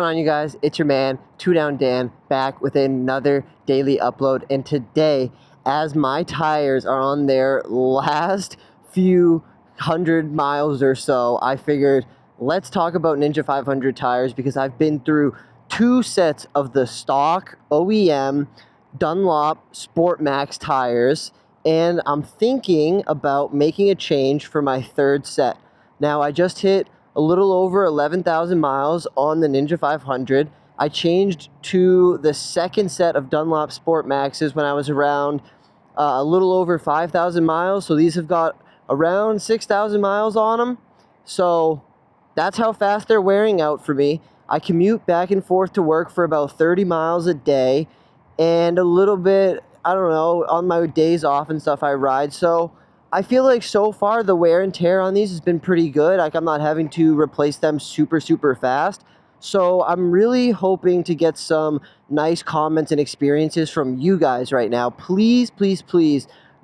On you guys, it's your man 2 Down Dan back with another daily upload, and today, as my tires are on their last few 100 miles or so, I figured let's talk about Ninja 500 tires because I've been through 2 sets of the stock OEM Dunlop Sportmax tires, and I'm thinking about making a change for my 3rd set. Now I just hit a little over 11,000 miles on the Ninja 500. I changed to the 2nd set of Dunlop Sportmaxes when I was around a little over 5,000 miles. So these have got around 6,000 miles on them. So that's how fast they're wearing out for me. I commute back and forth to work for about 30 miles a day, and a little bit, I don't know, on my days off and stuff I ride. So I feel like so far the wear and tear on these has been pretty good. Like, I'm not having to replace them super fast. So I'm really hoping to get some nice comments and experiences from you guys right now. Please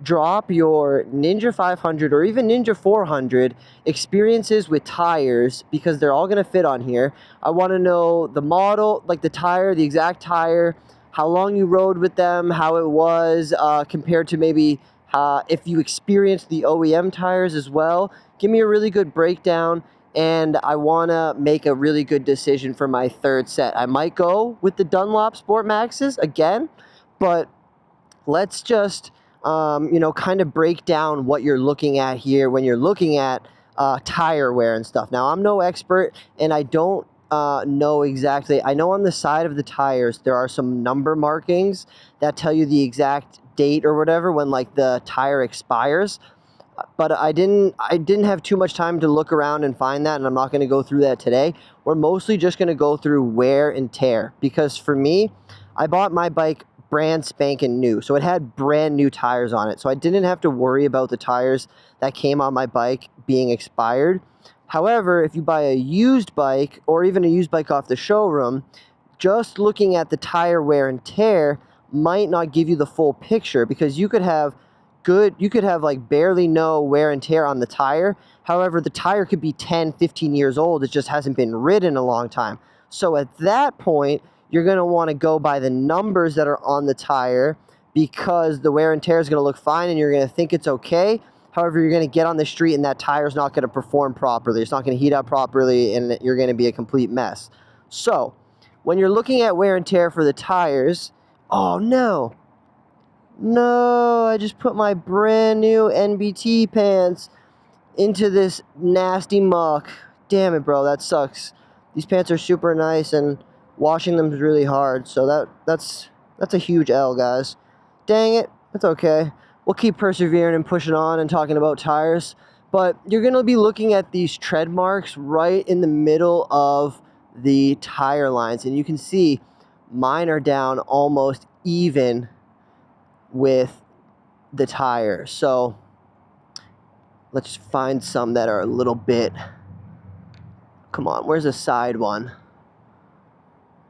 drop your Ninja 500 or even Ninja 400 experiences with tires, because they're all going to fit on here. I want to know the model, like the tire, the exact tire, how long you rode with them, how it was compared to maybe if you experienced the OEM tires as well. Give me a really good breakdown, and I want to make a really good decision for my 3rd set. I might go with the Dunlop Sportmaxes again, but let's just, kind of break down what you're looking at here when you're looking at tire wear and stuff. Now, I'm no expert, and I don't know exactly. I know on the side of the tires there are some number markings that tell you the exact date or whatever when like the tire expires, but I didn't have too much time to look around and find that, and I'm not going to go through that today. We're mostly just going to go through wear and tear, because for me, I bought my bike brand spanking new, so it had brand new tires on it, so I didn't have to worry about the tires that came on my bike being expired. However, if you buy a used bike or even a used bike off the showroom, just looking at the tire wear and tear might not give you the full picture, because you could have like barely no wear and tear on the tire. However, the tire could be 10-15 years old. It just hasn't been ridden a long time. So at that point, you're going to want to go by the numbers that are on the tire, because the wear and tear is going to look fine and you're going to think it's okay. However, you're going to get on the street and that tire is not going to perform properly. It's not going to heat up properly, and you're going to be a complete mess. So when you're looking at wear and tear for the tires, oh no, I just put my brand new NBT pants into this nasty muck. Damn it, bro, that sucks. These pants are super nice, and washing them is really hard. So that's a huge L, guys. Dang it, it's okay. We'll keep persevering and pushing on and talking about tires. But you're going to be looking at these tread marks right in the middle of the tire lines, and you can see mine are down almost even with the tire. So let's find some that are a little bit, come on, where's the side one?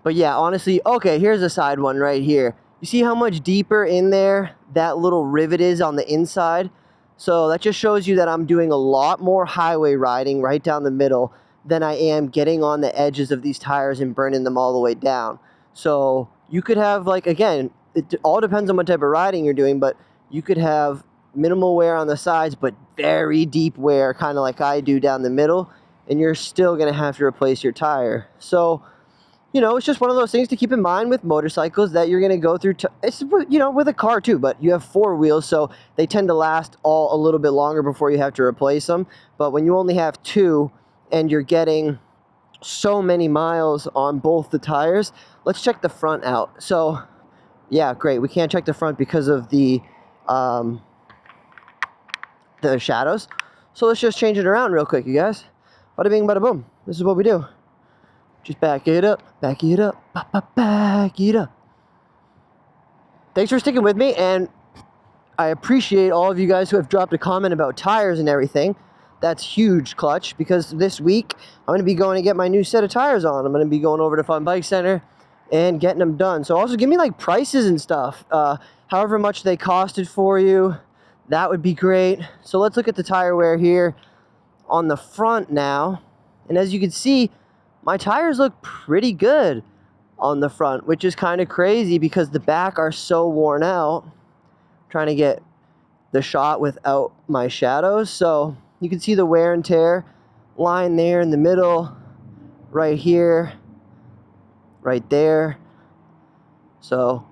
But yeah, honestly, okay, here's a side one right here. You see how much deeper in there that little rivet is on the inside? So that just shows you that I'm doing a lot more highway riding right down the middle than I am getting on the edges of these tires and burning them all the way down. So you could have, like, again, it all depends on what type of riding you're doing, but you could have minimal wear on the sides, but very deep wear, kind of like I do down the middle, and you're still going to have to replace your tire. So, it's just one of those things to keep in mind with motorcycles, that you're going to go through, it's, with a car too, but you have 4 wheels, so they tend to last all a little bit longer before you have to replace them. But when you only have 2 and you're getting so many miles on both the tires, let's check the front out. So yeah, great. We can't check the front because of the shadows. So let's just change it around real quick, you guys. Bada bing, bada boom. This is what we do. Just back it up, back it up, back it up. Thanks for sticking with me, and I appreciate all of you guys who have dropped a comment about tires and everything. That's huge, Clutch, because this week I'm going to be going to get my new set of tires on. I'm going to be going over to Fun Bike Center and getting them done. So also give me like prices and stuff, however much they costed for you. That would be great. So let's look at the tire wear here on the front now. And as you can see, my tires look pretty good on the front, which is kind of crazy because the back are so worn out. I'm trying to get the shot without my shadows, so you can see the wear and tear line there in the middle, right here, right there. So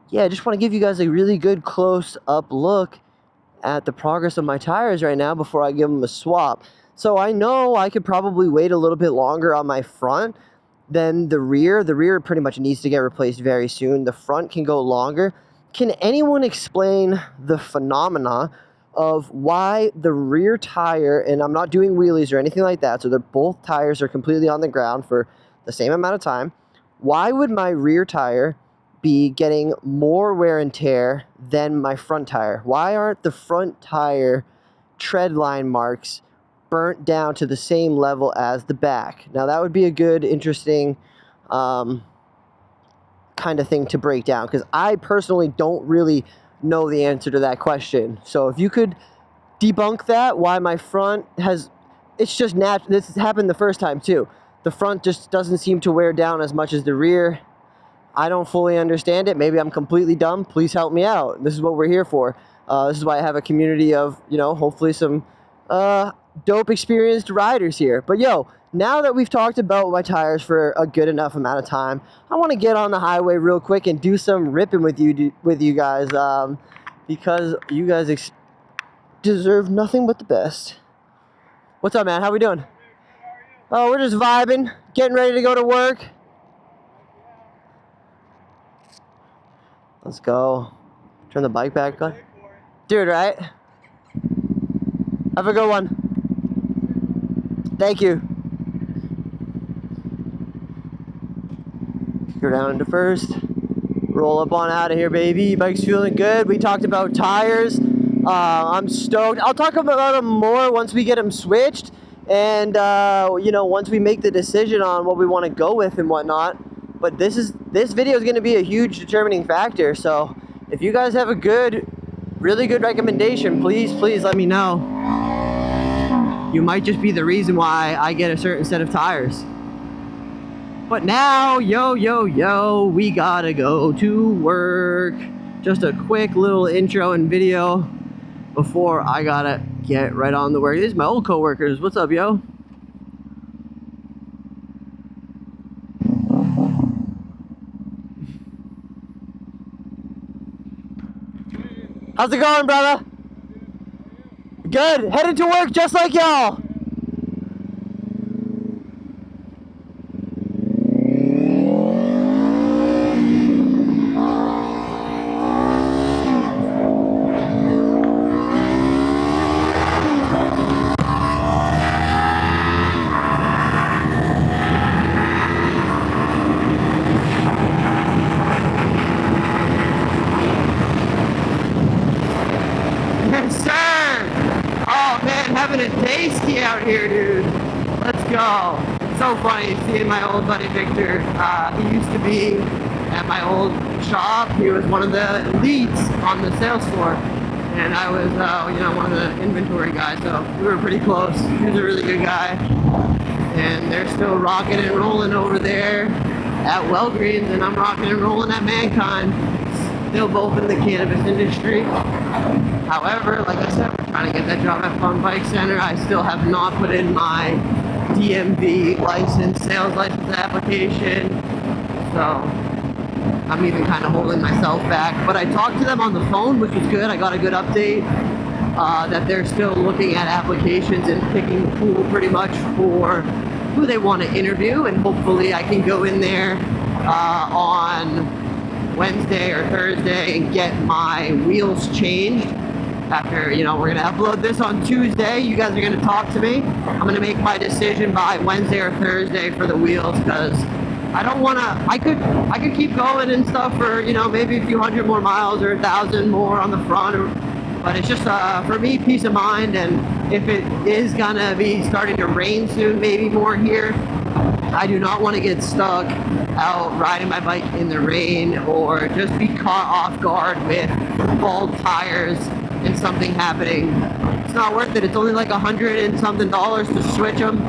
yeah, I just want to give you guys a really good close-up look at the progress of my tires right now before I give them a swap. So I know I could probably wait a little bit longer on my front than the rear. The rear pretty much needs to get replaced very soon. The front can go longer. Can anyone explain the phenomena of why the rear tire, and I'm not doing wheelies or anything like that, so they're both tires are completely on the ground for the same amount of time. Why would my rear tire be getting more wear and tear than my front tire? Why aren't the front tire tread line marks burnt down to the same level as the back? Now that would be a good, interesting kind of thing to break down, because I personally don't really know the answer to that question. So if you could debunk that, why my front has, it's just natural. This happened the first time too. The front just doesn't seem to wear down as much as the rear. I don't fully understand it. Maybe I'm completely dumb. Please help me out. This is what we're here for. This is why I have a community of, you know, hopefully some dope experienced riders here. But yo, now that we've talked about my tires for a good enough amount of time, I want to get on the highway real quick and do some ripping with you guys, because you guys deserve nothing but the best. What's up, man? How we doing? Oh, we're just vibing, getting ready to go to work. Let's go. Turn the bike back on. Dude, right? Have a good one. Thank you. Go down into first. Roll up on out of here, baby. Bike's feeling good. We talked about tires. I'm stoked. I'll talk about them more once we get them switched. And, you know, once we make the decision on what we want to go with and whatnot. But this video is going to be a huge determining factor. So if you guys have a good, really good recommendation, please let me know. You might just be the reason why I get a certain set of tires. But now, yo, we gotta go to work. Just a quick little intro and video before I gotta get right on the work. These are my old coworkers. What's up, yo? How's it going, brother? Good. Headed to work just like y'all. Having a tasty out here, dude. Let's go. It's so funny seeing my old buddy Victor. He used to be at my old shop. He was one of the elites on the sales floor, and I was, you know, one of the inventory guys. So we were pretty close. He was a really good guy, and they're still rocking and rolling over there at Wellgreens, and I'm rocking and rolling at Mankind. Still both in the cannabis industry. However, like I said, we're trying to get that job at Fun Bike Center. I still have not put in my DMV license, sales license application. So I'm even kind of holding myself back. But I talked to them on the phone, which was good. I got a good update that they're still looking at applications and picking the pool pretty much for who they want to interview. And hopefully I can go in there on Wednesday or Thursday and get my wheels changed. After, you know, we're gonna upload this on Tuesday. You guys are gonna talk to me. I'm gonna make my decision by Wednesday or Thursday for the wheels, because I don't wanna, I could keep going and stuff for, you know, maybe a few hundred more miles or 1,000 more on the front, but it's just for me, peace of mind. And if it is gonna be starting to rain soon, maybe more here, I do not want to get stuck out riding my bike in the rain or just be caught off guard with bald tires and something happening. It's not worth it. It's only like $100 and something to switch them.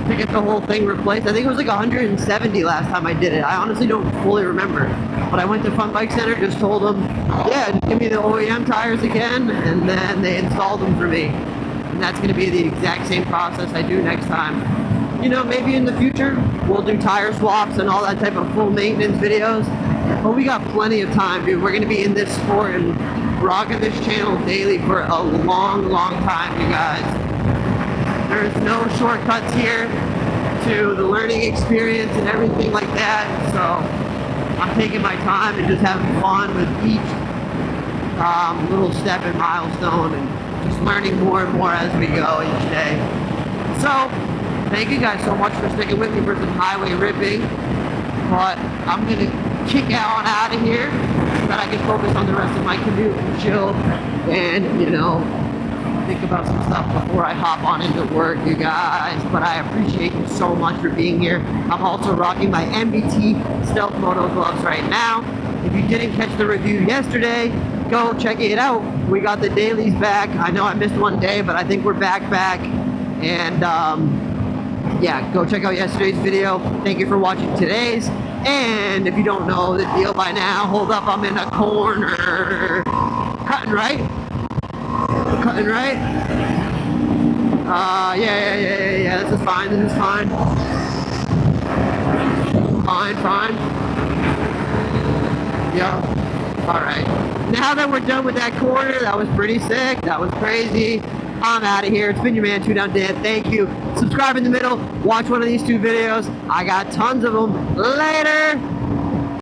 to get the whole thing replaced. I think it was like 170 last time I did it. I honestly don't fully remember. But I went to Fun Bike Center, just told them, yeah, give me the OEM tires again, and then they installed them for me. And that's going to be the exact same process I do next time. You know, maybe in the future, we'll do tire swaps and all that type of full maintenance videos. But we got plenty of time, dude. We're going to be in this sport and rocking this channel daily for a long, long time, you guys. There's no shortcuts here to the learning experience and everything like that. So I'm taking my time and just having fun with each little step and milestone and just learning more and more as we go each day. So thank you guys so much for sticking with me for some highway ripping. But I'm going to kick out of here so that I can focus on the rest of my commute and chill and, you know, think about some stuff before I hop on into work, you guys. But I appreciate you so much for being here. I'm also rocking my MBT Stealth Moto gloves right now. If you didn't catch the review yesterday, go check it out. We got the dailies back. I know I missed one day, but I think we're back. And yeah, go check out yesterday's video. Thank you for watching today's. And if you don't know the deal by now, hold up, I'm in a corner. Cutting right. Yeah, this is fine. Fine. Yeah. Alright. Now that we're done with that corner, that was pretty sick. That was crazy. I'm out of here. It's been your man, 2 Down Dan. Thank you. Subscribe in the middle. Watch one of these 2 videos. I got tons of them. Later.